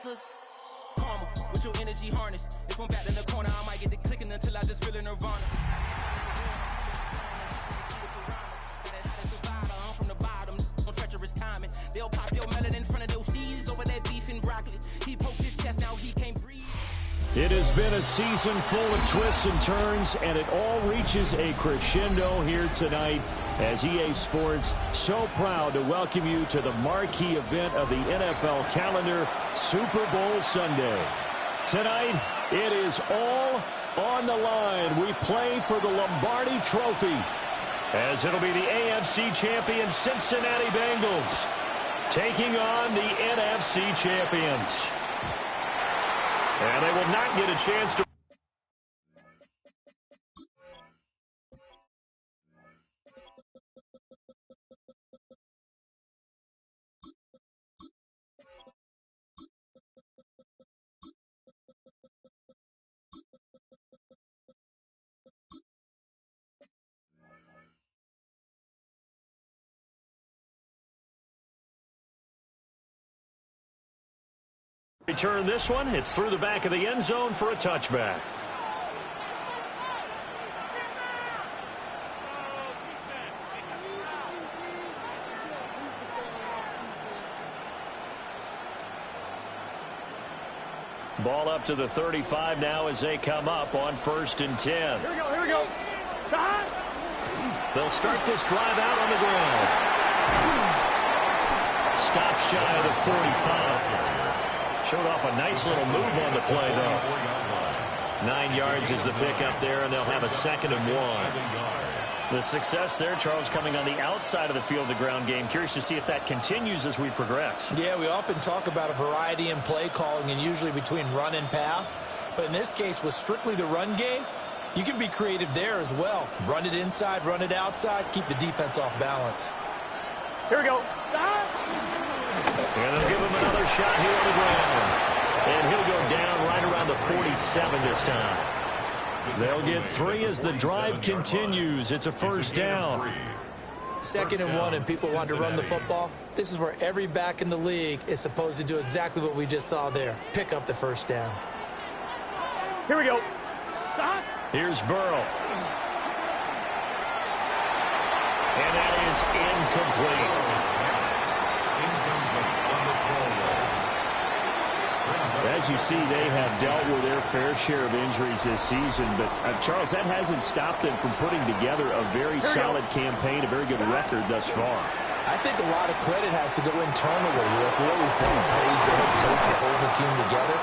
cause karma with your energy harness. If I'm back in the corner, I might get the clicking until I just feel a nirvana. I'm from the bottom, no treacherous timing. They'll pop your melon in front of those seeds over that beef and broccoli. He poked his chest, now he can't breathe. It has been a season full of twists and turns, and it all reaches a crescendo here tonight as EA Sports so proud to welcome you to the marquee event of the NFL calendar, Super Bowl Sunday. Tonight, it is all on the line. We play for the Lombardi Trophy, as it'll be the AFC champion Cincinnati Bengals taking on the NFC champions. And they will not get a chance to... Return this one. It's through the back of the end zone for a touchback. Ball up to the 35 now as they come up on 1st and 10. Here we go. They'll start this drive out on the ground. Stop shy of the 45. Showed off a nice little move on the play, though. 9 yards is the pickup there, and they'll have a 2nd and 1. The success there, Charles, coming on the outside of the field, the ground game. Curious to see if that continues as we progress. Yeah, we often talk about a variety in play calling and usually between run and pass. But in this case, with strictly the run game, you can be creative there as well. Run it inside, run it outside, keep the defense off balance. Here we go. And they'll give him another shot here on the ground. And he'll go down right around the 47 this time. They'll get 3 as the drive continues. It's a 1st down. 2nd and 1, and people want to run the football. This is where every back in the league is supposed to do exactly what we just saw there. Pick up the 1st down. Here we go. Stop. Here's Burrow. And that is incomplete. As you see, they have dealt with their fair share of injuries this season. But, Charles, that hasn't stopped them from putting together a very solid campaign, a very good record thus far. I think a lot of credit has to go internally. We always want to praise the head coach for holding the team together.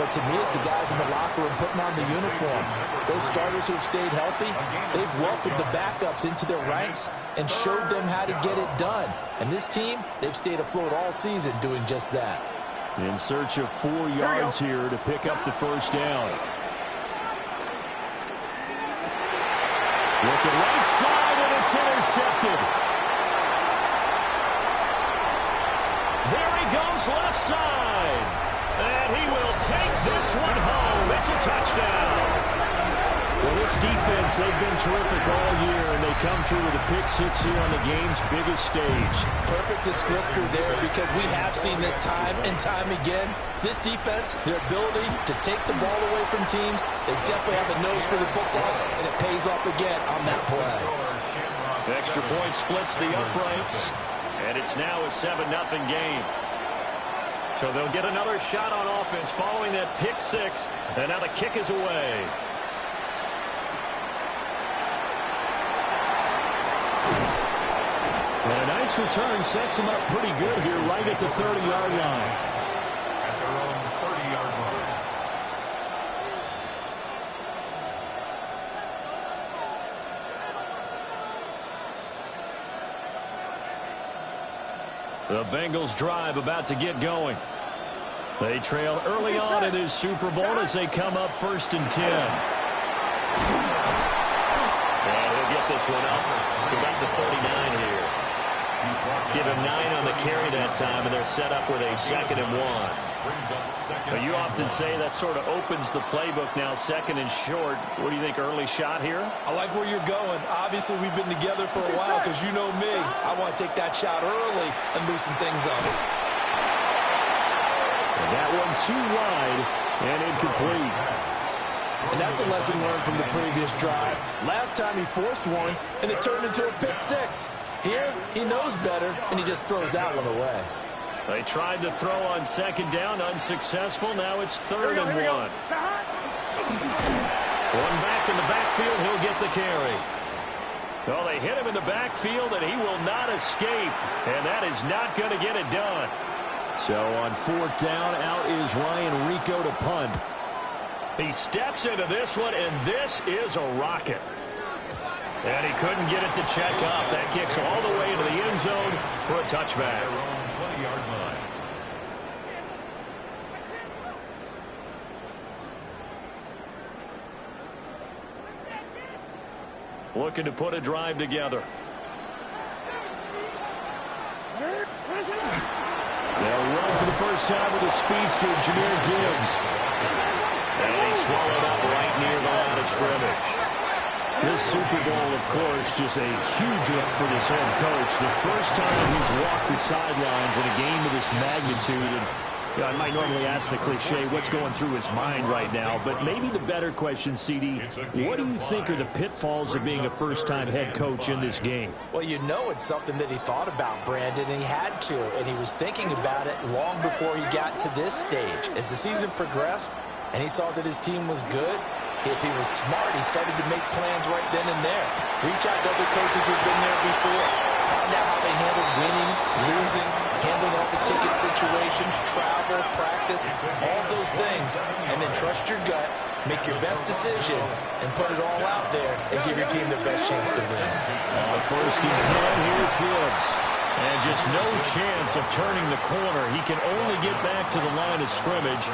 But to me, it's the guys in the locker room putting on the uniform. Those starters who have stayed healthy, they've welcomed the backups into their ranks and showed them how to get it done. And this team, they've stayed afloat all season doing just that. In search of 4 yards here to pick up the 1st down. Looking right side, and it's intercepted. There he goes left side. And he will take this one home. It's a touchdown. Well, this defense, they've been terrific all year, and they come through with a pick 6 here on the game's biggest stage. Perfect descriptor there, because we have seen this time and time again. This defense, their ability to take the ball away from teams, they definitely have a nose for the football, and it pays off again on that play. Extra point splits the uprights, and it's now a 7-0 game. So they'll get another shot on offense following that pick 6, and now the kick is away. And a nice return sets him up pretty good here right at the 30-yard line. At their own 30-yard line. The Bengals drive about to get going. They trail early on in this Super Bowl as they come up 1st and 10. And he'll get this one up to about the 39 here. Give him 9 on the carry that time, and they're set up with a 2nd and 1. But you often say that sort of opens the playbook now, 2nd and short. What do you think, early shot here? I like where you're going. Obviously, we've been together for a while because you know me. I want to take that shot early and loosen things up. And That one too wide and incomplete. And that's a lesson learned from the previous drive. Last time he forced one, and it turned into a pick six. Here, he knows better, and he just throws that one away. They tried to throw on second down, unsuccessful. Now it's 3rd and 1. One back in the backfield, he'll get the carry. Well, they hit him in the backfield, and he will not escape. And that is not going to get it done. So on 4th down, out is Ryan Rico to punt. He steps into this one, and this is a rocket. And he couldn't get it to check up. That kicks all the way into the end zone for a touchback. 20-yard line. Looking to put a drive together. They'll run for the first time with a speedster, Jahmyr Gibbs. And he swallowed up right near the line of scrimmage. This Super Bowl, of course, just a huge look for this head coach. The first time he's walked the sidelines in a game of this magnitude. And you know, I might normally ask the cliche, what's going through his mind right now? But maybe the better question, CD, what do you think are the pitfalls of being a first-time head coach in this game? Well, you know it's something that he thought about, Brandon, and he had to. And he was thinking about it long before he got to this stage. As the season progressed and he saw that his team was good, if he was smart, he started to make plans right then and there. Reach out to other coaches who've been there before. Find out how they handled winning, losing, handling all the ticket situations, travel, practice, all those things. And then trust your gut, make your best decision, and put it all out there and give your team the best chance to win. 1st and 10, here's Gibbs. And just no chance of turning the corner. He can only get back to the line of scrimmage.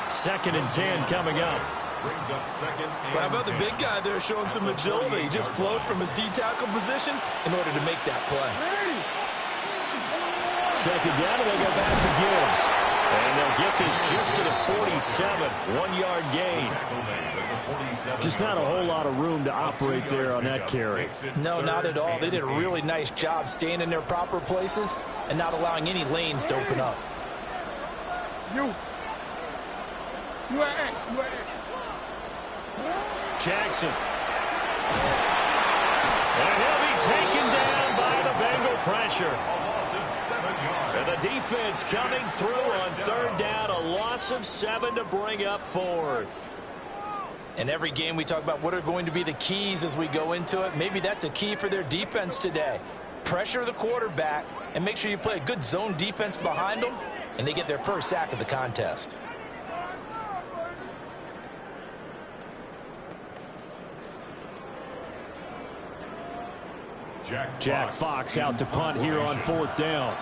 2nd and 10 coming up. Brings up 2nd and How about the big guy there showing some agility? He just flowed from his D-tackle position in order to make that play. 2nd down, and they go back to Gibbs. And they'll get this just to the 47. 1-yard gain. Just not a whole lot of room to operate there on that carry. No, not at all. They did a really nice job staying in their proper places and not allowing any lanes to open up. Jackson. And he'll be taken down by the Bengal pressure. And the defense coming through on 3rd down. A loss of 7 to bring up 4th. In every game we talk about what are going to be the keys as we go into it. Maybe that's a key for their defense today. Pressure the quarterback and make sure you play a good zone defense behind them, and they get their first sack of the contest. Jack Fox out to punt here on 4th down.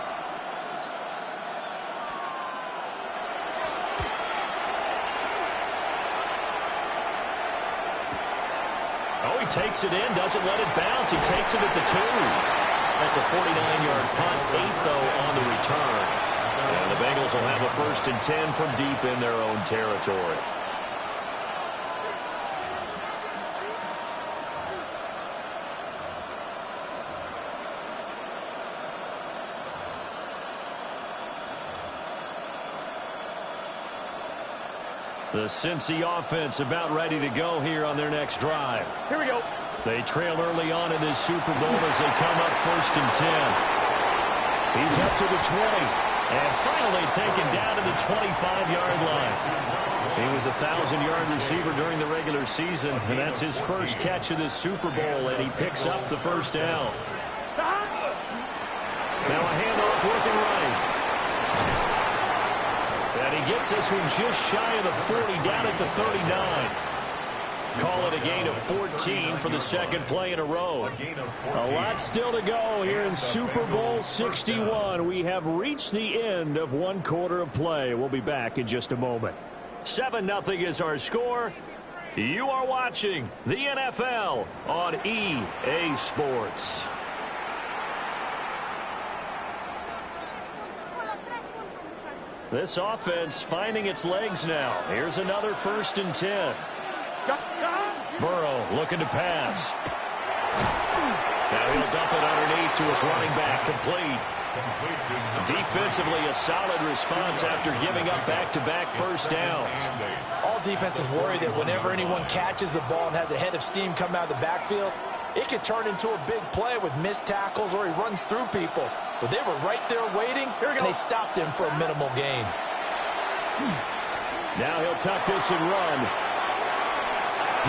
Oh, he takes it in, doesn't let it bounce. He takes it at the 2. That's a 49-yard punt, 8 though on the return. And the Bengals will have a 1st and 10 from deep in their own territory. The Cincy offense about ready to go here on their next drive. Here we go. They trail early on in this Super Bowl as they come up 1st and 10. He's up to the 20. And finally taken down to the 25-yard line. He was a 1,000-yard receiver during the regular season, and that's his first catch of this Super Bowl, and he picks up the 1st down. Now a handoff looking right. And he gets this one just shy of the 40, down at the 39. Call it a gain of 14 for the 2nd play in a row. A lot still to go here in Super Bowl 61. We have reached the end of 1 quarter of play. We'll be back in just a moment. 7-0 is our score. You are watching the NFL on EA Sports. This offense finding its legs now. Here's another 1st and 10. Burrow looking to pass. Now he'll dump it underneath to his running back, complete. Defensively, a solid response after giving up back-to-back first downs. All defenses worry that whenever anyone catches the ball and has a head of steam come out of the backfield, it could turn into a big play with missed tackles or he runs through people. But they were right there waiting, and they stopped him for a minimal gain. Now he'll tuck this and run.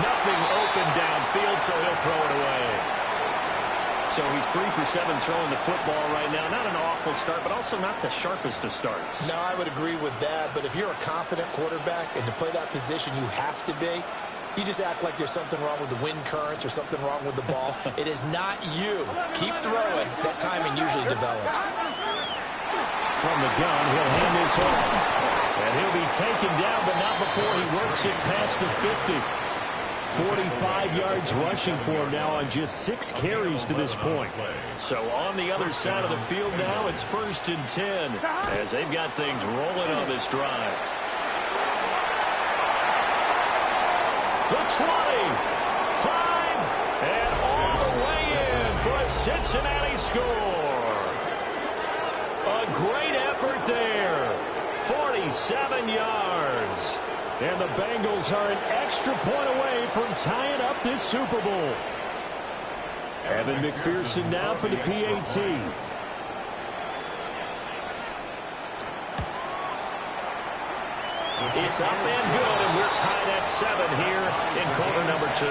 Nothing open downfield, so he'll throw it away. So he's 3 for 7 throwing the football right now. Not an awful start, but also not the sharpest of starts. No, I would agree with that. But if you're a confident quarterback and to play that position, you have to be. You just act like there's something wrong with the wind currents or something wrong with the ball. It is not you. Keep throwing. That timing usually develops. From the gun, he'll hand this off. And he'll be taken down, but not before he works it past the 50. 45 yards rushing for him now on just 6 carries to this point. So on the other side of the field now, it's 1st and 10 as they've got things rolling on this drive. The 20, 5, and all the way in for a Cincinnati score. A great effort there. 47 yards. And the Bengals are an extra point away from tying up this Super Bowl. Evan McPherson now for the PAT. It's up and good, and we're tied at 7 here in quarter number 2.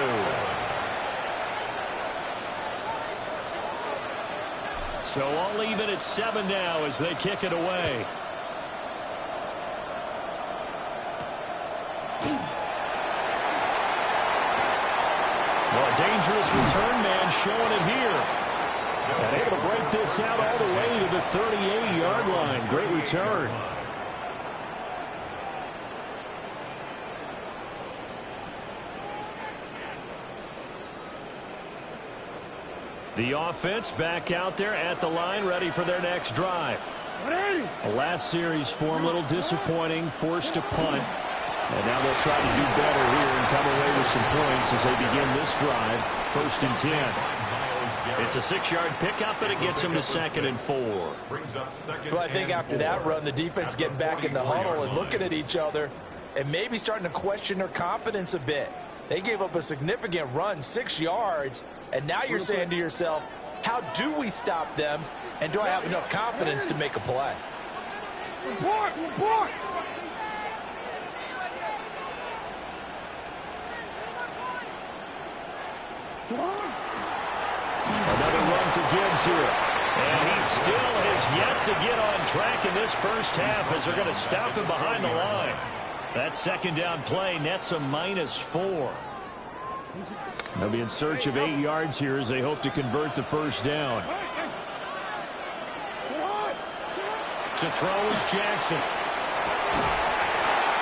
So I'll leave it at 7 now as they kick it away. Well, a dangerous return man showing it here. And able to break this out all the way to the 38-yard line. Great return. The offense back out there at the line, ready for their next drive. The last series for them, a little disappointing, forced to punt. And now they'll try to do better here and come away with some points as they begin this drive. 1st and 10. It's a 6-yard pickup, but it gets them to 2nd and 4. Well, I think after that run, the defense getting back in the huddle and looking at each other and maybe starting to question their confidence a bit. They gave up a significant run, 6 yards, and now you're saying to yourself, how do we stop them, and do I have enough confidence to make a play? Another run for Gibbs here. And he still has yet to get on track in this first half as they're going to stop him behind the line. That 2nd down play nets a -4. They'll be in search of 8 yards here as they hope to convert the 1st down. To throw is Jackson.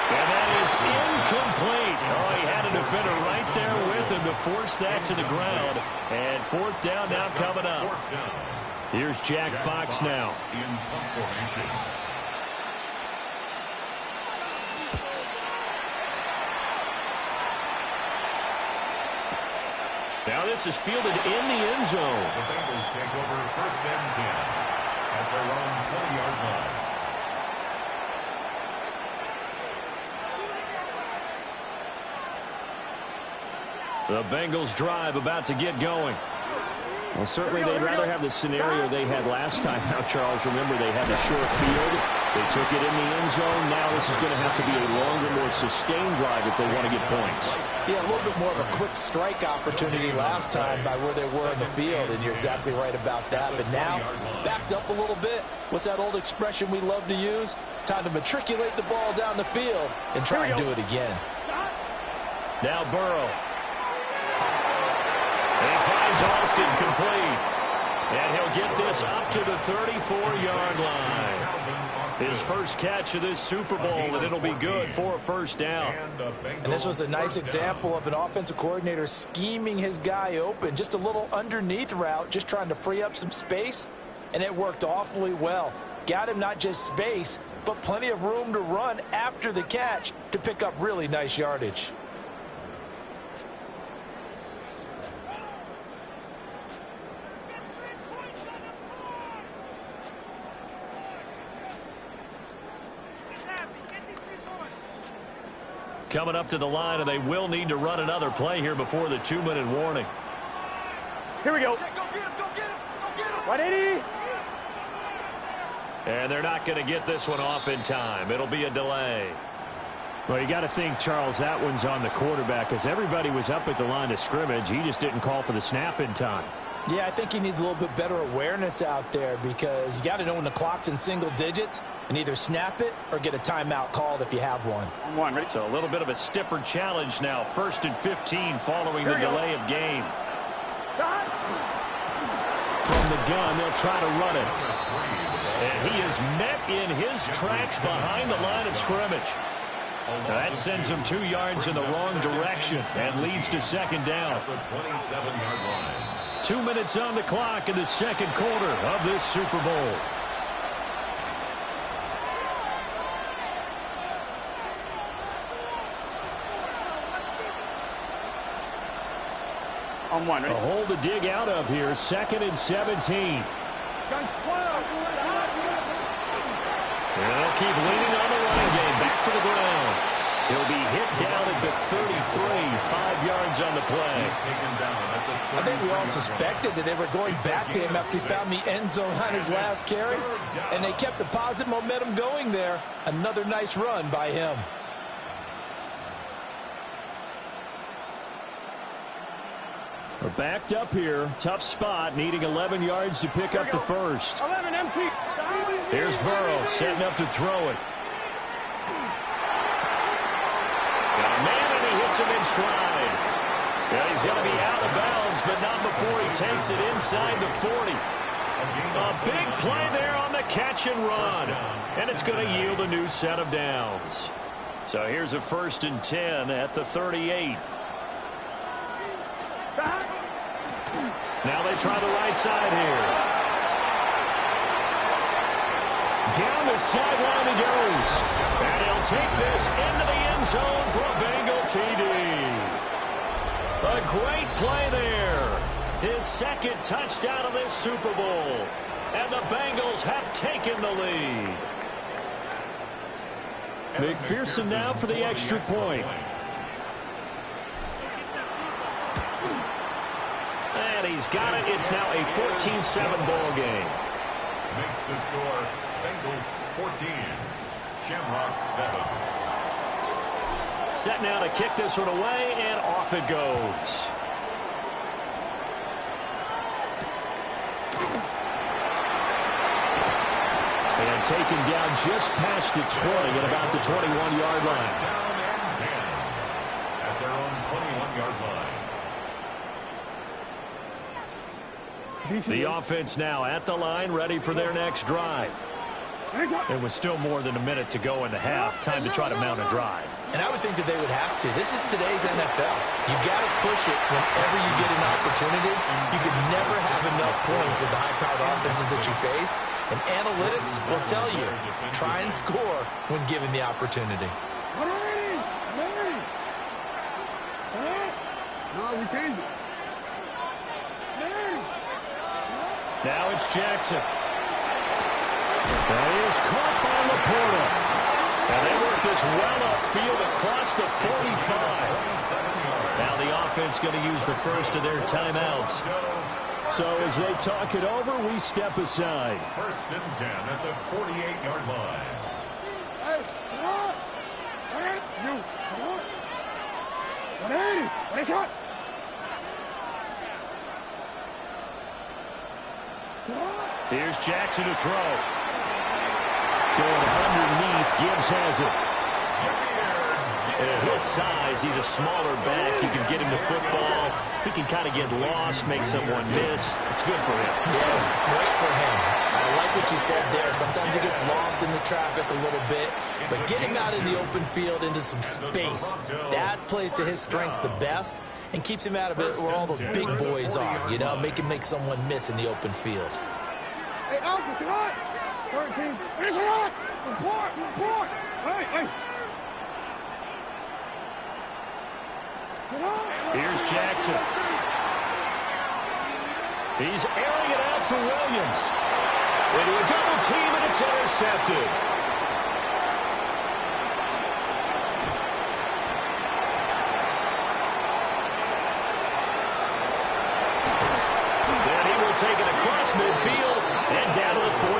And that is incomplete. Oh, he had a defender right there with him to force that to the ground. And 4th down now coming up. Here's Jack Fox now. Now this is fielded in the end zone. The Bengals take over 1st and 10 at their own 20-yard line. The Bengals drive about to get going. Well, certainly they'd rather have the scenario they had last time. Now, Charles, remember they had a short field. They took it in the end zone. Now this is going to have to be a longer, more sustained drive if they want to get points. Yeah, a little bit more of a quick strike opportunity last time by where they were in the field, and you're exactly right about that. But now, backed up a little bit. What's that old expression we love to use? Time to matriculate the ball down the field and try and do it again. Now Burrow. And he finds Austin complete. And he'll get this up to the 34-yard line. His first catch of this Super Bowl, and it'll be good for a 1st down. And this was a nice example of an offensive coordinator scheming his guy open. Just a little underneath route, just trying to free up some space, and it worked awfully well. Got him not just space, but plenty of room to run after the catch to pick up really nice yardage. coming up to the line, and they will need to run another play here before the 2-minute warning. Here we go. 180. And they're not going to get this one off in time. It'll be a delay. Well, you got to think, Charles, that one's on the quarterback because everybody was up at the line of scrimmage. He just didn't call for the snap in time. Yeah, I think he needs a little bit better awareness out there because you got to know when the clock's in single digits and either snap it or get a timeout called if you have one. So a little bit of a stiffer challenge now. 1st and 15 following the delay of game. From the gun, they'll try to run it. And he is met in his tracks behind the line of scrimmage. Now that sends him 2 yards in the wrong direction and leads to 2nd down. 2 minutes on the clock in the 2nd quarter of this Super Bowl. On one, A ready? hole to dig out of here. 2nd and 17. And they'll keep leaning on the running game. Back to the ground. He'll be hit down at the 33, 5 yards on the play. I think we all suspected that they were going back to him after he found the end zone on his last carry, and they kept the positive momentum going there. Another nice run by him. We're backed up here. Tough spot, needing 11 yards to pick up the first. 11 empty. Here's Burrow setting up to throw it. Got a man, and he hits him in stride. Yeah, he's going to be out of bounds, but not before he takes it inside the 40. A big play there on the catch and run. And it's going to yield a new set of downs. So here's a 1st and 10 at the 38. Now they try the right side here. Down the sideline he goes. And he'll take this into the end zone for a Bengal TD. A great play there. His 2nd touchdown of this Super Bowl. And the Bengals have taken the lead. McPherson now for the extra point. And he's got it. It's now a 14-7 ball game. Makes the score Bengals 14, Shamrock 7. Set now to kick this one away, and off it goes. And taken down just past the 20 at about the 21-yard line. Down and 10 at their own 21-yard line. The offense now at the line, ready for their next drive. There was still more than a minute to go in the half. Time to try to mount a drive. And I would think that they would have to. This is today's NFL. You got to push it whenever you get an opportunity. You could never have enough points with the high-powered offenses that you face. And analytics will tell you, try and score when given the opportunity. No, we changed it. Now it's Jackson. That is caught by Laporta. And they work this well upfield across the 45. Now the offense going to use the first of their timeouts. So as they talk it over, we step aside. 1st and 10 at the 48-yard line. Hey, come on. Hey, you, come on. 180. What a shot. Here's Jackson to throw. Going underneath, Gibbs has it. At his size, he's a smaller back. You can get him to football. He can kind of get lost, make someone miss. It's good for him. Yeah, it's great for him. I like what you said there. Sometimes he gets lost in the traffic a little bit, but get him out in the open field into some space. That plays to his strengths the best and keeps him out of it where all the big boys are, you know, make someone miss in the open field. Hey, Alpha, it's right. 13. It's right. Report. Hey. Here's Jackson. He's airing it out for Williams. Into a double team, and it's intercepted. They'll take it across midfield and down to the 45.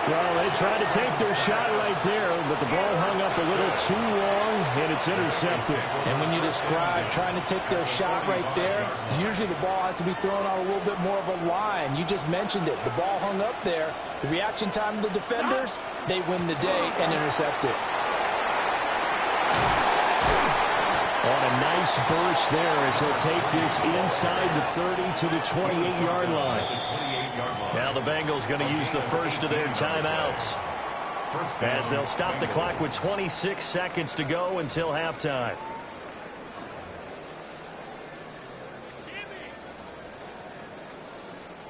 Well, they tried to take their shot right there, but the ball hung up a little too long, and it's intercepted. And when you describe trying to take their shot right there, usually the ball has to be thrown on a little bit more of a line. You just mentioned it. The ball hung up there. The reaction time of the defenders, they win the day and intercept it. On a nice burst there as he'll take this inside the 30 to the 28-yard line. Now the Bengals going to use the first of their timeouts as they'll stop the clock with 26 seconds to go until halftime.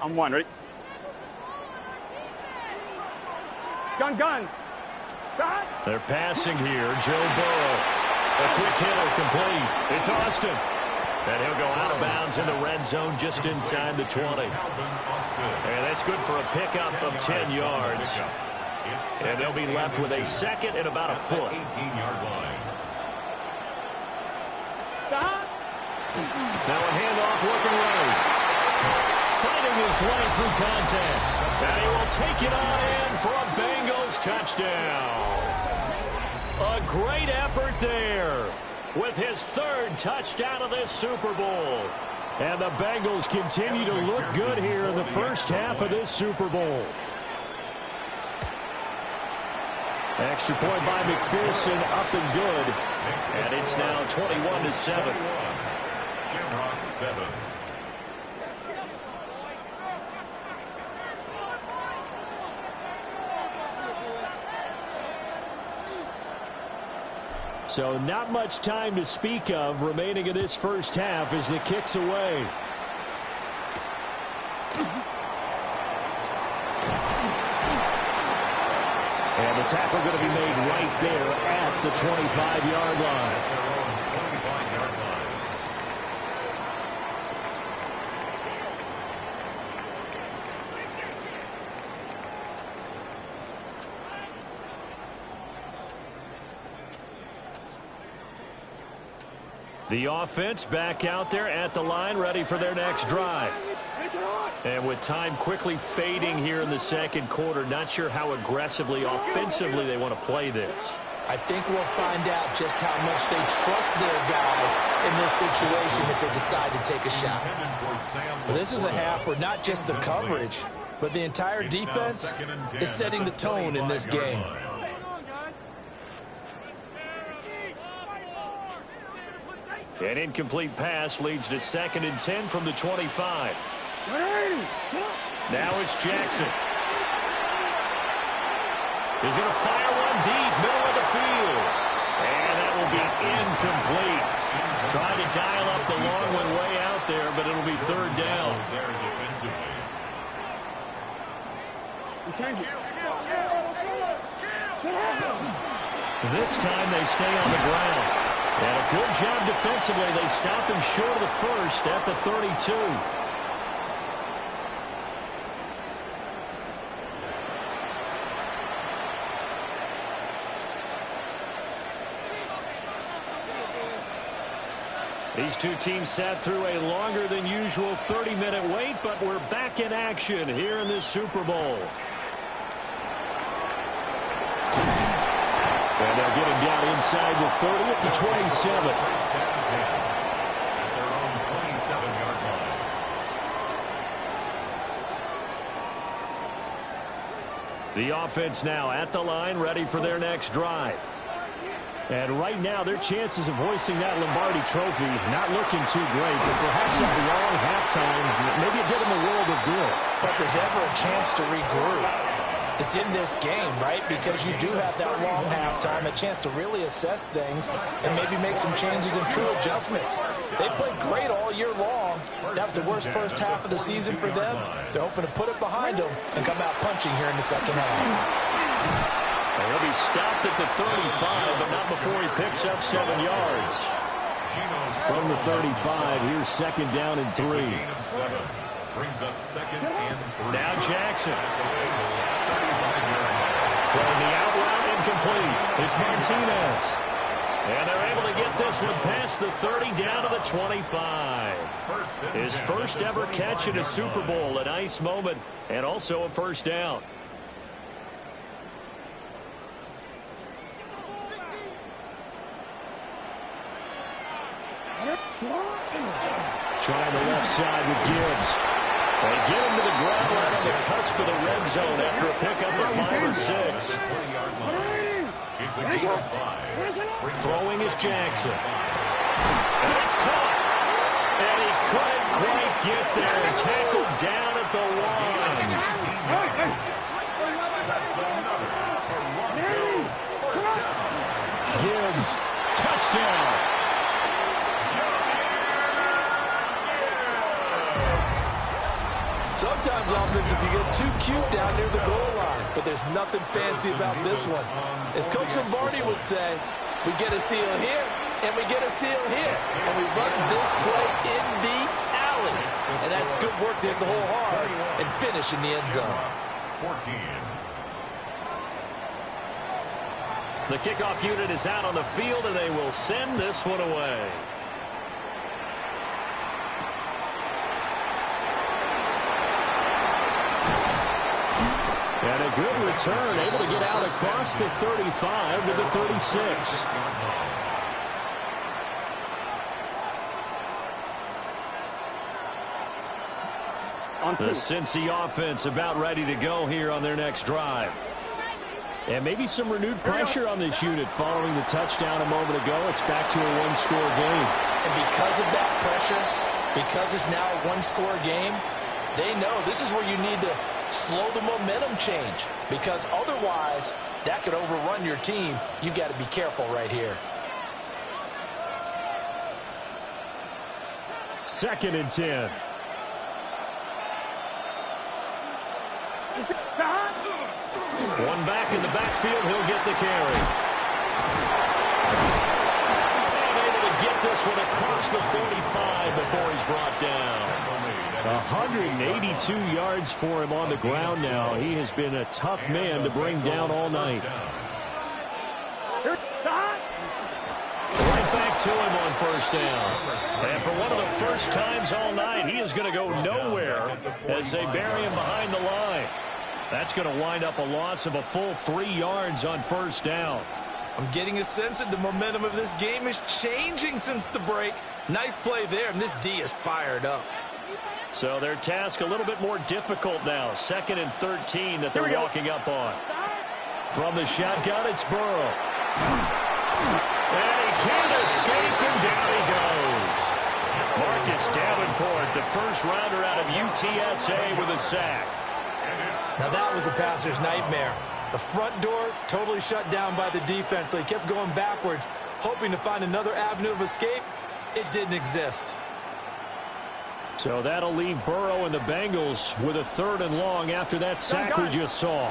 I'm one, ready? Gun. Shot. They're passing here. Joe Burrow. A quick hitter complete. It's Austin. And he'll go out of bounds in the red zone just inside the 20. And that's good for a pickup of 10 yards. And they'll be left with a second and about a foot. 18-yard line. Now a handoff looking right. Fighting his way through contact. And he will take it on in for a Bengals touchdown. A great effort there with his third touchdown of this Super Bowl. And the Bengals continue to look good here in the first half of this Super Bowl. Extra point by McPherson, up and good. And it's now 21-7. Shamrock 7. So not much time to speak of remaining in this first half as the kick's away. And the tackle going to be made right there at the 25-yard line. The offense back out there at the line, ready for their next drive. And with time quickly fading here in the second quarter, not sure how aggressively, offensively they want to play this. I think we'll find out just how much they trust their guys in this situation if they decide to take a shot. But this is a half where not just the coverage, but the entire defense is setting the tone in this game. An incomplete pass leads to 2nd and 10 from the 25. Now it's Jackson. He's going to fire one deep, middle of the field. And that will be incomplete. Trying to dial up the long one way out there, but it'll be 3rd down. This time they stay on the ground. And a good job defensively. They stop him short of the first at the 32. These two teams sat through a longer than usual 30-minute wait, but we're back in action here in this Super Bowl. And they'll get him down inside the 30 at the 27. At their own 27-yard line. The offense now at the line, ready for their next drive. And right now, their chances of hoisting that Lombardi trophy not looking too great, but perhaps that long halftime, maybe it did them a world of good. But there's ever a chance to regroup. It's in this game, right? Because you do have that long halftime, a chance to really assess things and maybe make some changes and true adjustments. They played great all year long. That was the worst first half of the season for them. They're hoping to put it behind them and come out punching here in the second half. He'll be stopped at the 35, but not before he picks up 7 yards. From the 35, here's 2nd down and 3. Brings up 2nd and 3. Now Jackson. Throwing the out route incomplete. It's Martinez. And they're able to get this one past the 30 down to the 25. His first ever catch in a Super Bowl. A nice moment and also a first down. Trying the left side with Gibbs. They get him to the ground right on the cusp of the red zone after a pickup of 5 or 6. Throwing is Jackson. And it's caught. And he couldn't quite get there. Tackled down at the 1. Gibbs, touchdown. Sometimes, offense, if you get too cute down near the goal line, but there's nothing fancy about this one. As Coach Lombardi would say, we get a seal here, and we get a seal here, and we run this play in the alley. And that's good work to hit the hole hard and finish in the end zone. The kickoff unit is out on the field, and they will send this one away. And a good return, able to get out across the 35 to the 36. The Cincy offense about ready to go here on their next drive. And maybe some renewed pressure on this unit following the touchdown a moment ago. It's back to a one-score game. And because of that pressure, because it's now a one-score game, they know this is where you need to slow the momentum change, because otherwise that could overrun your team. You've got to be careful right here. 2nd and 10. One back in the backfield, he'll get the carry. And able to get this one across the 45 before he's brought down. 182 yards for him on the ground now. He has been a tough man to bring down all night. Right back to him on first down. And for one of the first times all night, he is going to go nowhere as they bury him behind the line. That's going to wind up a loss of a full 3 yards on first down. I'm getting a sense that the momentum of this game is changing since the break. Nice play there, and this D is fired up. So their task a little bit more difficult now. 2nd and 13 that they're walking up on. From the shotgun, it's Burrow. And he can't escape, and down he goes. Marcus Davenport, the first rounder out of UTSA with a sack. Now that was a passer's nightmare. The front door totally shut down by the defense, so he kept going backwards, hoping to find another avenue of escape. It didn't exist. So that'll leave Burrow and the Bengals with a 3rd and long after that sack we just saw.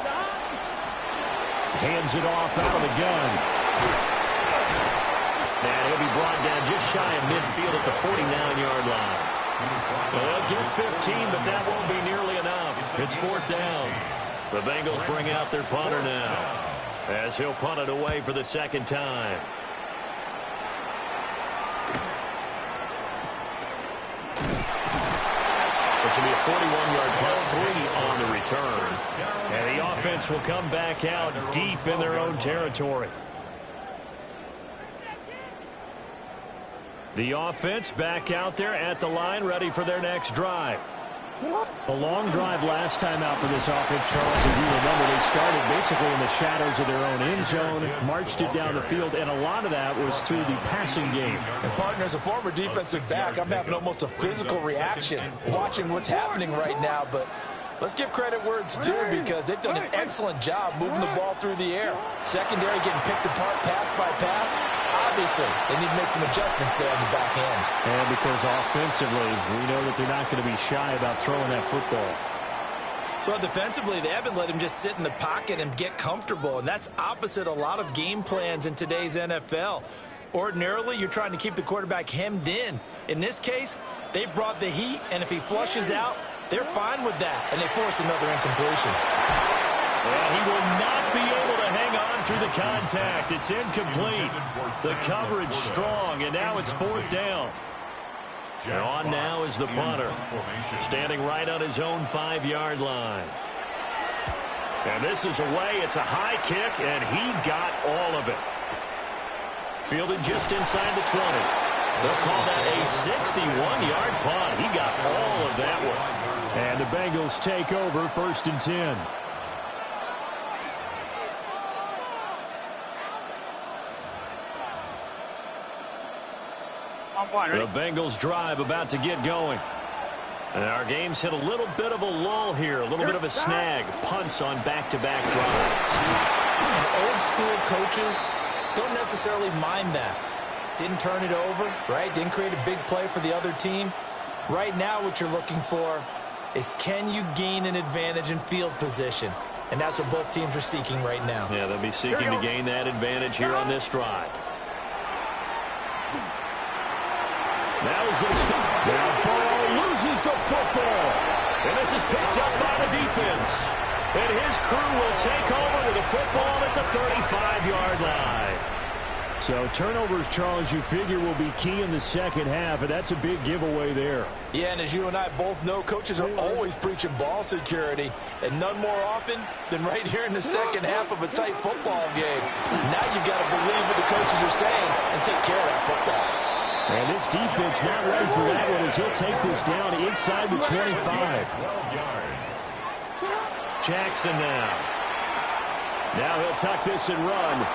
Hands it off out of the gun. And he'll be brought down just shy of midfield at the 49-yard line. They'll get 15, but that won't be nearly enough. It's 4th down. The Bengals bring out their punter now as he'll punt it away for the 2nd time. This will be a 41-yard punt, 3 on the return. And the offense will come back out deep in their own territory. The offense back out there at the line, ready for their next drive. A long drive last time out for this offense, Charles. If you remember, they started basically in the shadows of their own end zone, marched it down the field, and a lot of that was through the passing game. And, partner, as a former defensive back, I'm having almost a physical reaction watching what's happening right now. But let's give credit where it's due, because they've done an excellent job moving the ball through the air. Secondary getting picked apart pass by pass. Obviously, they need to make some adjustments there on the back end. And because offensively, we know that they're not going to be shy about throwing that football. Well, defensively, they haven't let him just sit in the pocket and get comfortable, and that's opposite a lot of game plans in today's NFL. Ordinarily, you're trying to keep the quarterback hemmed in. In this case, they brought the heat, and if he flushes out, they're fine with that, and they force another incompletion. And he will not be able to hang on going through the contact. It's incomplete. The coverage strong, and now it's 4th down. And on now is the punter, standing right on his own 5-yard line. And this is away. It's a high kick, and he got all of it. Fielded just inside the 20. They'll call that a 61-yard punt. He got all of that one. And the Bengals take over 1st and 10. The Bengals drive about to get going. And our game's hit a little bit of a lull here, a little bit of a snag. Punts on back-to-back drives. Old school coaches don't necessarily mind that. Didn't turn it over, right? Didn't create a big play for the other team. Right now what you're looking for is, can you gain an advantage in field position? And that's what both teams are seeking right now. Yeah, they'll be seeking to gain that advantage here on this drive. Now he's going to stop. Now Burrow loses the football. And this is picked up by the defense. And his crew will take over with the football at the 35-yard line. So turnovers, Charles, you figure will be key in the second half, and that's a big giveaway there. Yeah, and as you and I both know, coaches are always preaching ball security, and none more often than right here in the second half of a tight football game. Now you've got to believe what the coaches are saying and take care of that football. And this defense not ready for that one as he'll take this down inside the 25. Jackson now. Now he'll tuck this and run.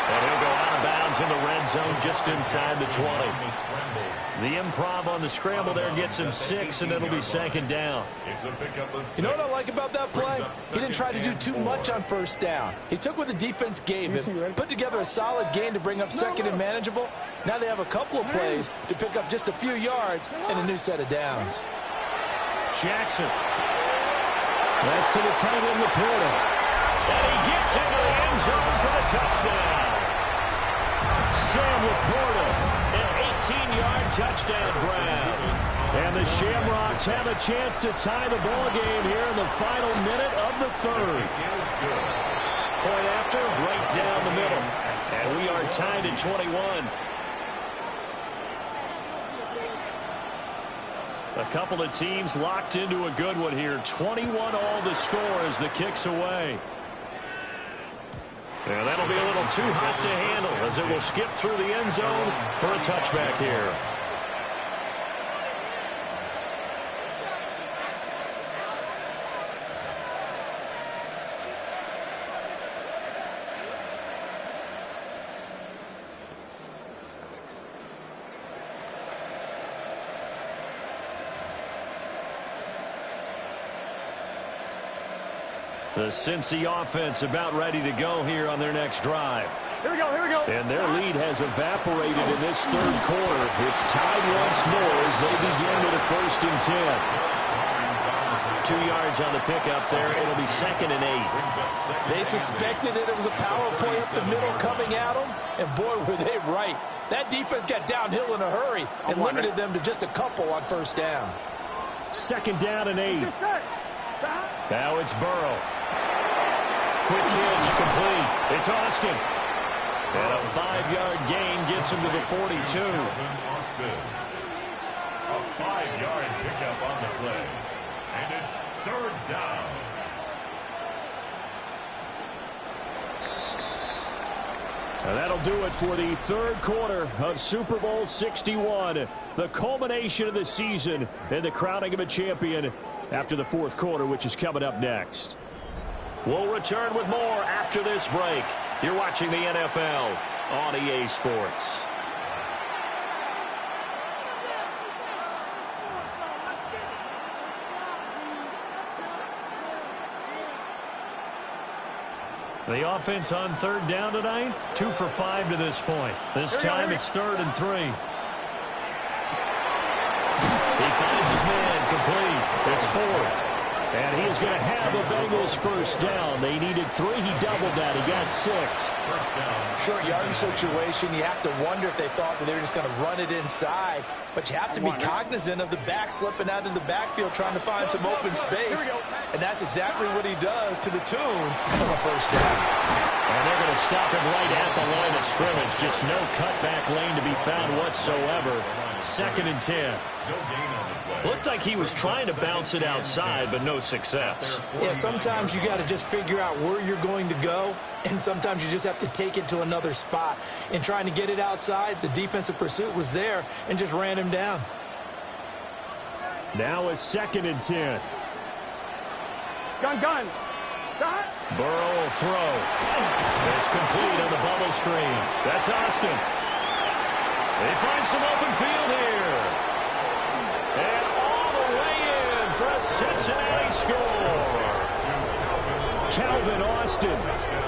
And he'll go out of bounds in the red zone just inside the 20. The improv on the scramble there gets him 6, and it'll be 2nd down. You know what I like about that play? He didn't try to do too much on 1st down. He took what the defense gave him, put together a solid gain to bring up 2nd and manageable. Now they have a couple of plays to pick up just a few yards and a new set of downs. Jackson. That's to the tight end, Laporta. And he gets into the end zone for the touchdown. Sam Laporta. An 18-yard touchdown grab. And the Shamrocks have a chance to tie the ball game here in the final minute of the 3rd. Point after, right down the middle. And we are tied at 21. A couple of teams locked into a good one here. 21 all the score as the kick's away. And that'll be a little too hot to handle as it will skip through the end zone for a touchback here. The Cincy offense about ready to go here on their next drive. Here we go, here we go. And their lead has evaporated in this 3rd quarter. It's tied once more as they begin with a 1st and 10. 2 yards on the pickup there. It'll be 2nd and 8. They suspected it was a power play up the middle coming at them, and boy, were they right. That defense got downhill in a hurry and limited them to just a couple on 1st down. 2nd down and 8. Now it's Burrow. Quick hitch, complete. It's Austin. And a 5-yard gain gets him to the 42. A 5-yard pickup on the play. And it's 3rd down. And that'll do it for the 3rd quarter of Super Bowl 61. The culmination of the season and the crowning of a champion after the 4th quarter, which is coming up next. We'll return with more after this break. You're watching the NFL on EA Sports. The offense on 3rd down tonight, 2 for 5 to this point. This time it's 3rd and 3. He finds his man complete. It's 4. And he is going to have the Bengals first down. They needed 3. He doubled that. He got 6. Short yardage situation. You have to wonder if they thought that they were just going to run it inside. But you have to be cognizant of the back slipping out of the backfield trying to find some open space. And that's exactly what he does to the tune of a first down. And they're going to stop him right at the line of scrimmage. Just no cutback lane to be found whatsoever. 2nd and 10. Looked like he was trying to bounce it outside, but no success. Yeah, sometimes you got to just figure out where you're going to go, and sometimes you just have to take it to another spot. In trying to get it outside, the defensive pursuit was there and just ran him down. Now a 2nd and 10. Gun. Burrow will throw. It's complete on the bubble screen. That's Austin. They find some open field here. And all the way in for a Cincinnati score. Calvin Austin,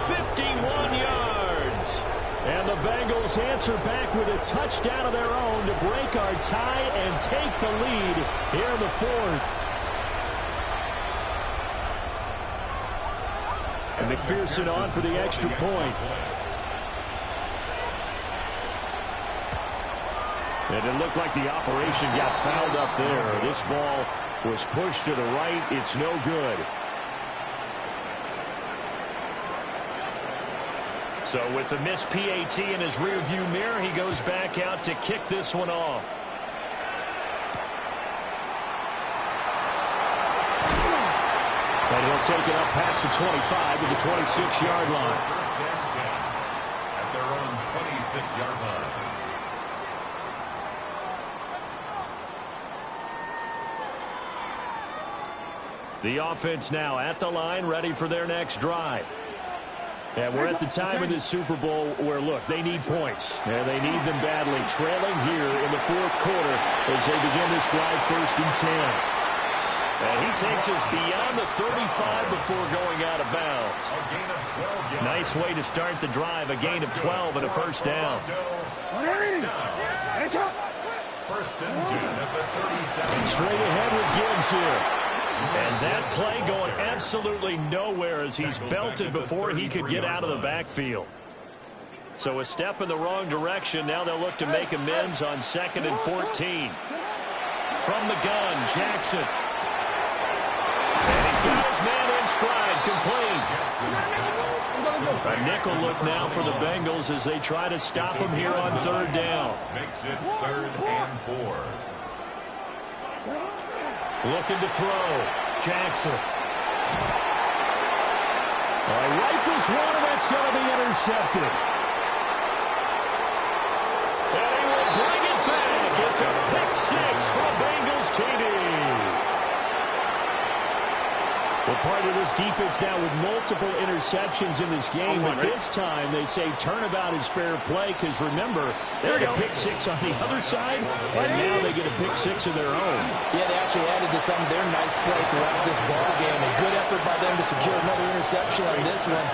51 yards. And the Bengals answer back with a touchdown of their own to break our tie and take the lead here in the 4th. And McPherson on for the extra point. And it looked like the operation got fouled up there. This ball was pushed to the right. It's no good. So with the missed PAT in his rearview mirror, he goes back out to kick this one off. And he'll take it up past the 25 to the 26-yard line. First down 10 at their own 26-yard line. The offense now at the line, ready for their next drive. And we're at the time of this Super Bowl where, look, they need points. And they need them badly, trailing here in the 4th quarter as they begin this drive 1st and 10. And he takes us beyond the 35 before going out of bounds. Nice way to start the drive, a gain of 12 and a first down. First and 10 at the 37. Straight ahead with Gibbs here. And that play going absolutely nowhere as he's belted before he could get out of the backfield. So a step in the wrong direction. Now they'll look to make amends on 2nd and 14. From the gun, Jackson. And he's got his man in stride, complete. A nickel look now for the Bengals as they try to stop him here on 3rd down. Makes it 3rd and 4. Looking to throw. Jackson. Rifles one, and that's going to be intercepted. And he will bring it back. It's a pick 6 for a Bengals TD. Well, part of this defense now with multiple interceptions in this game, but this time they say turnabout is fair play because, remember, they had a pick 6 on the other side, and now they get a pick 6 of their own. Yeah, they actually added to some of their nice play throughout this ball game. A good effort by them to secure another interception on this one.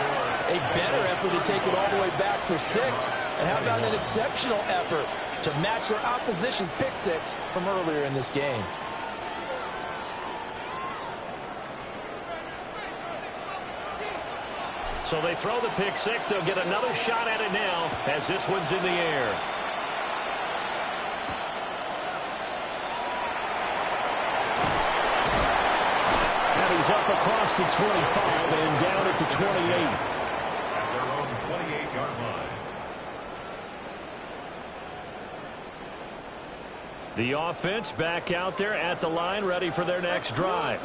A better effort to take it all the way back for 6. And how about an exceptional effort to match their opposition's pick 6 from earlier in this game. So they throw the pick 6. They'll get another shot at it now as this one's in the air. And he's up across the 25 and down at the 28. At their own 28-yard line. The offense back out there at the line, ready for their next drive.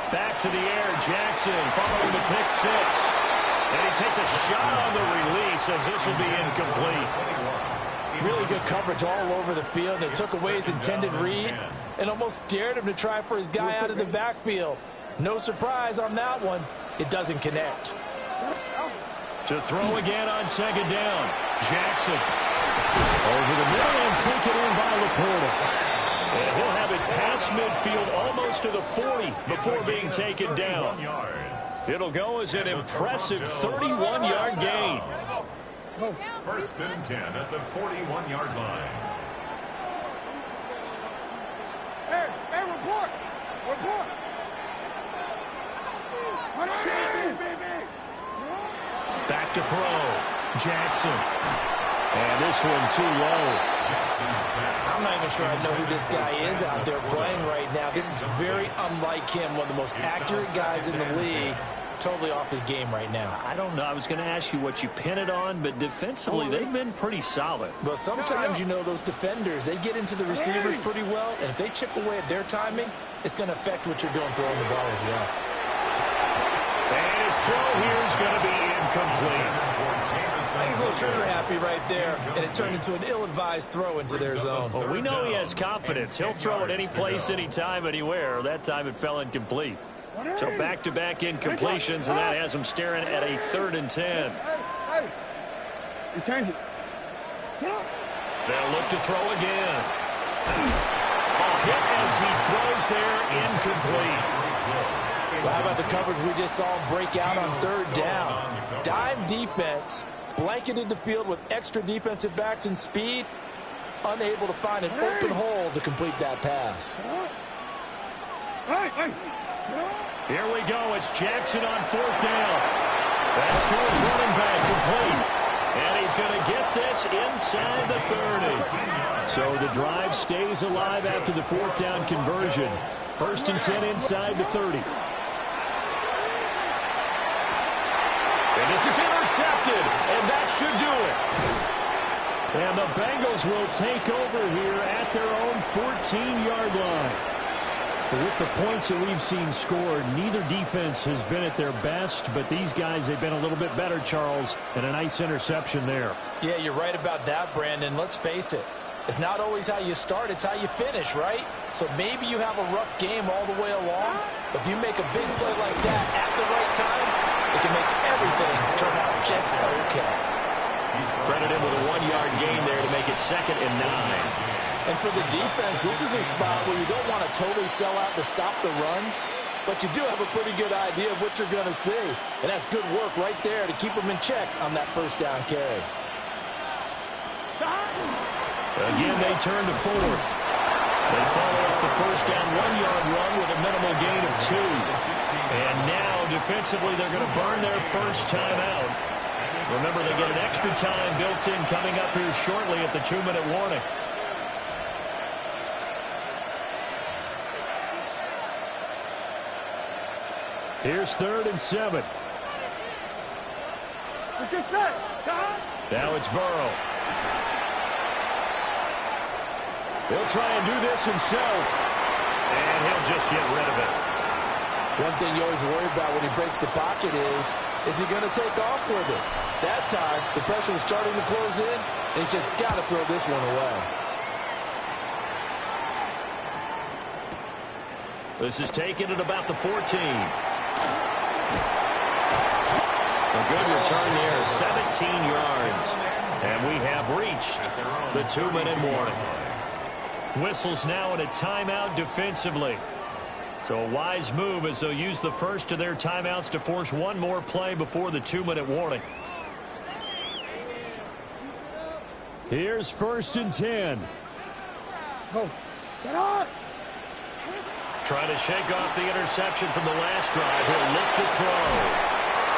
Back to the air, Jackson following the pick 6. And he takes a shot on the release as this will be incomplete. Really good coverage all over the field. It took away his intended read and almost dared him to try for his guy out of the backfield. No surprise on that one. It doesn't connect. To throw again on 2nd down. Jackson over the middle and taken in by Laporta. And he'll have it past midfield almost to the 40 before being taken down. It'll go as an impressive 31-yard gain. First and 10 at the 41-yard line. Hey, report. Back to throw. Jackson. And this one too low. I'm not even sure I know who this guy is out there playing right now. This is very unlike him, one of the most accurate guys in the league. Totally off his game right now. I don't know. I was going to ask you what you pin it on, but defensively, they've been pretty solid. But sometimes, you know, those defenders, they get into the receivers pretty well, and if they chip away at their timing, it's going to affect what you're doing throwing the ball as well. And his throw here is going to be incomplete. He's a little trigger happy right there, and it turned into an ill-advised throw into their zone. Well, we know he has confidence. He'll throw it any place, anytime, anywhere. That time it fell incomplete. So back-to-back incompletions, and that has him staring at a 3rd and 10. They'll look to throw again. A hit as he throws there, incomplete. Well, how about the coverage we just saw him break out on 3rd down? Dime defense, blanketed the field with extra defensive backs and speed, unable to find an open hole to complete that pass. Here we go. It's Jackson on 4th down. That's to his running back, complete. And he's going to get this inside the 30. So the drive stays alive after the 4th down conversion. 1st and 10 inside the 30. And this is intercepted, and that should do it. And the Bengals will take over here at their own 14-yard line. With the points that we've seen scored, neither defense has been at their best, but these guys, they've been a little bit better, Charles, and a nice interception there. Yeah, you're right about that, Brandon. Let's face it. It's not always how you start, it's how you finish, right? So maybe you have a rough game all the way along, but if you make a big play like that at the right time, it can make everything turn out just okay. Credited with a 1-yard gain there to make it 2nd and 9. And for the defense, this is a spot where you don't want to totally sell out to stop the run, but you do have a pretty good idea of what you're going to see. And that's good work right there to keep them in check on that 1st down carry. Again, they turn to 4th. They follow up the 1st down 1-yard run with a minimal gain of 2. And now, defensively, they're going to burn their first time out. Remember, they get an extra time built in coming up here shortly at the 2-minute warning. Here's 3rd and 7. Now it's Burrow. He'll try and do this himself. And he'll just get rid of it. One thing you always worry about when he breaks the pocket is he going to take off with it? That time, the pressure was starting to close in, and he's just got to throw this one away. This is taken at about the 14. A good return there, 17 yards. And we have reached the 2-minute warning. Whistles now in a timeout defensively. So a wise move as they'll use the first of their timeouts to force one more play before the 2-minute warning. Here's 1st and 10. Go. Get on. Trying to shake off the interception from the last drive. He'll look to throw.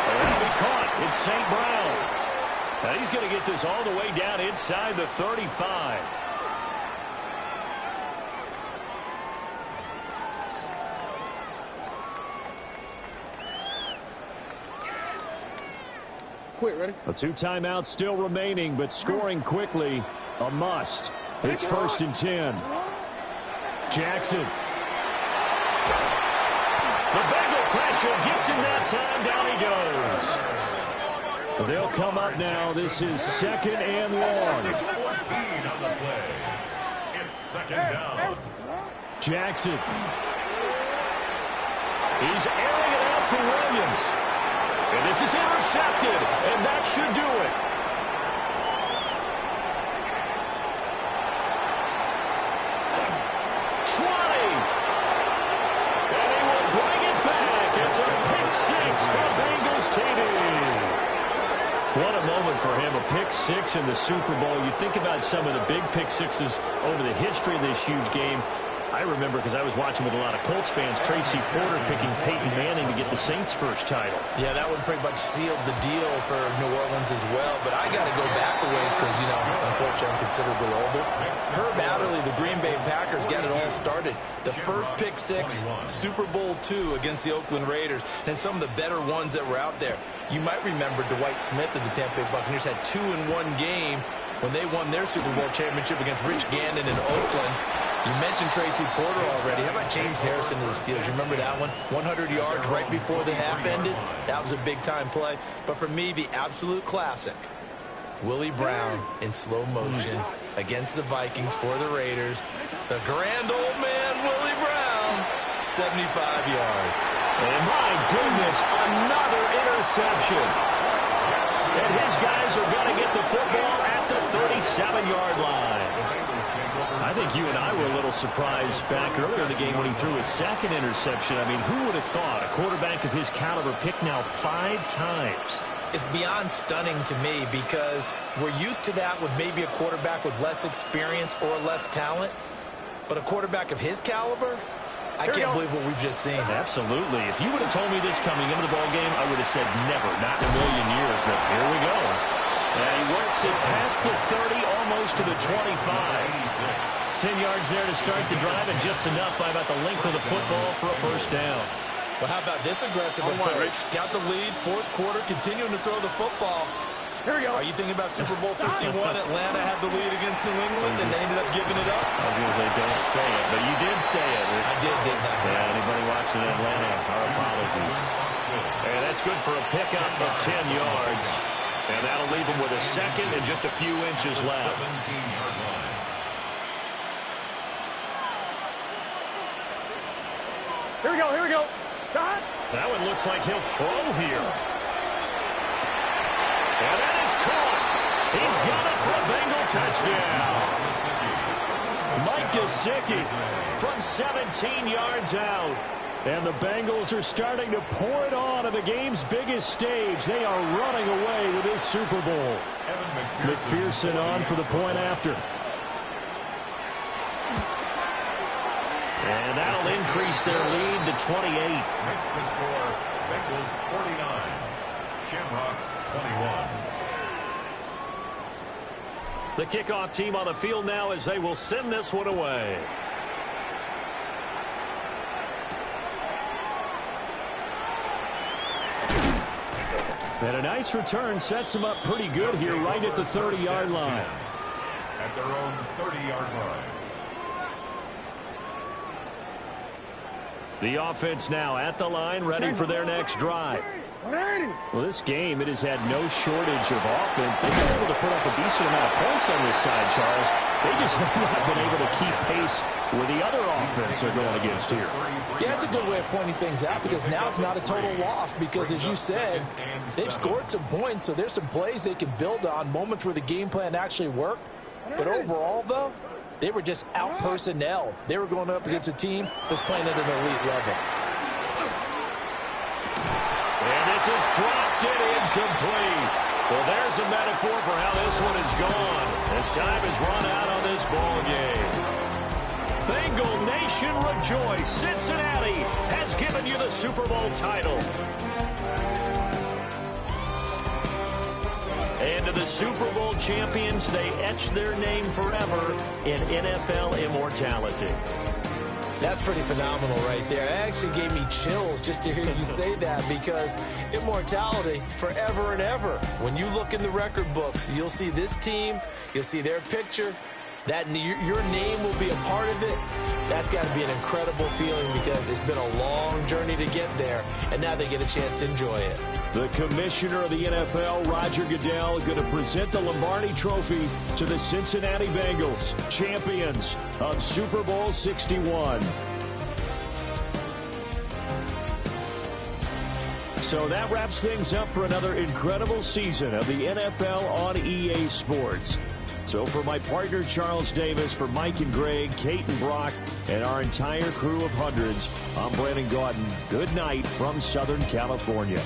That'll be caught. It's St. Brown. And he's going to get this all the way down inside the 35. Quick, ready? A 2 timeouts still remaining, but scoring quickly, a must. It's 1st and 10. Jackson. The Bengal pressure gets him that time. Down he goes. They'll come up now. This is 2nd and long. 14 on the play. It's 2nd down. Jackson. He's airing it out for Williams. And this is intercepted, and that should do it. And he will bring it back. It's a pick six for Bengals TD. What a moment for him, a pick six in the Super Bowl. You think about some of the big pick sixes over the history of this huge game. I remember, because I was watching with a lot of Colts fans, Tracy Porter picking Peyton Manning to get the Saints' first title. Yeah, that one pretty much sealed the deal for New Orleans as well. But I got to go back a ways because, you know, unfortunately I'm considerably older. Herb Adderley, the Green Bay Packers, got it all started. The first pick six, Super Bowl II against the Oakland Raiders, and some of the better ones that were out there. You might remember Dwight Smith of the Tampa Bay Buccaneers had 2 in one game when they won their Super Bowl championship against Rich Gannon in Oakland. You mentioned Tracy Porter already. How about James Harrison to the Steelers? You remember that one? 100 yards right before the half ended? That was a big-time play. But for me, the absolute classic, Willie Brown in slow motion against the Vikings for the Raiders. The grand old man, Willie Brown, 75 yards. And my goodness, another interception. And his guys are going to get the football at the 37-yard line. I think you and I were a little surprised back earlier in the game when he threw his second interception. I mean, who would have thought a quarterback of his caliber picked now 5 times? It's beyond stunning to me because we're used to that with maybe a quarterback with less experience or less talent. But a quarterback of his caliber, I can't believe what we've just seen. Absolutely. If you would have told me this coming into the ballgame, I would have said never, not in a million years. But here we go. And he works it past the 30, almost to the 25. 10 yards there to start the drive, and just enough by about the length of the football for a first down. Well, how about this aggressive approach? Got the lead, fourth quarter, continuing to throw the football. Here we go. Are you thinking about Super Bowl 51? Atlanta had the lead against New England, and they ended up giving it up. I was going to say, don't say it, but you did say it. I did, didn't I? Yeah, anybody watching Atlanta, our apologies. And that's good for a pickup of 10 yards. And that'll leave him with a second and just a few inches left. Here we go, here we go. Stop. That one looks like he'll throw here. And that is caught. He's got it for a Bengal touchdown. Mike Gesicki from 17 yards out. And the Bengals are starting to pour it on at the game's biggest stage. They are running away with this Super Bowl. McPherson on for the point after. And that'll increase their lead to 28. Makes the score Bengals 49, Shamrocks 21. The kickoff team on the field now as they will send this one away. And a nice return sets them up pretty good here right at the 30-yard line. At their own 30-yard line. The offense now at the line, ready for their next drive. Well, this game, it has had no shortage of offense. They've been able to put up a decent amount of points on this side, Charles. They just have not been able to keep pace with the other offense they're going against here. Yeah, it's a good way of pointing things out because now it's not a total loss because, as you said, they've scored some points, so there's some plays they can build on, moments where the game plan actually worked. But overall, though, they were just out-personnel. They were going up against a team that's playing at an elite level. And this is dropped it incomplete. Well, there's a metaphor for how this one is gone. As time has run out on this ball game. Bengal Nation rejoice. Cincinnati has given you the Super Bowl title. And to the Super Bowl champions, they etch their name forever in NFL immortality. That's pretty phenomenal right there. It actually gave me chills just to hear you say that because immortality forever and ever. When you look in the record books, you'll see this team, you'll see their picture, that your name will be a part of it. That's got to be an incredible feeling because it's been a long journey to get there, and now they get a chance to enjoy it. The commissioner of the NFL, Roger Goodell, going to present the Lombardi Trophy to the Cincinnati Bengals, champions of Super Bowl 61. So that wraps things up for another incredible season of the NFL on EA Sports. So for my partner, Charles Davis, for Mike and Greg, Kate and Brock, and our entire crew of hundreds, I'm Brandon Gaudin. Good night from Southern California.